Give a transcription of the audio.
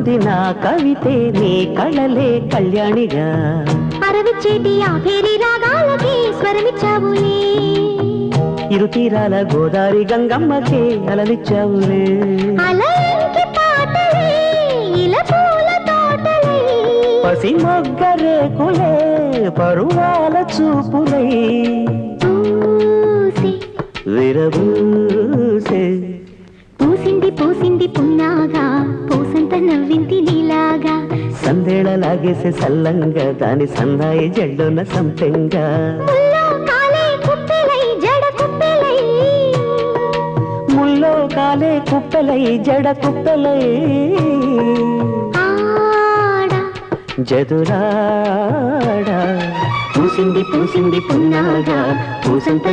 కనుగొంది నా కవితే నీ కళలే కళ్యాణిగా అరవిచ్చేటి ఆ పేరి రాగాలకి స్వరమిచ్చావులే ఇరుతీరాల గోదారి గంగమ్మకే అలలిచ్చావులే అలయంకి పాటలే ఇలా పూల తోటలే పసి మొగ్గరేకులే పరువాల చూపులై పూసి విరబూసే పూసింది పూసింది పున్నాగా పూసంత నవ్వింది నీలాగా సందేళలాగేసే సల్లంగా దాని సన్నాయి జల్లున సంపెంగా ముల్లో కాలే కుప్పెలై జడ కుప్పెలై ముల్లో కాలే కుప్పెలై జడ కుప్పెలై ఆడ జదురాడా పూసింది పూసింది పున్నాగా పూసంత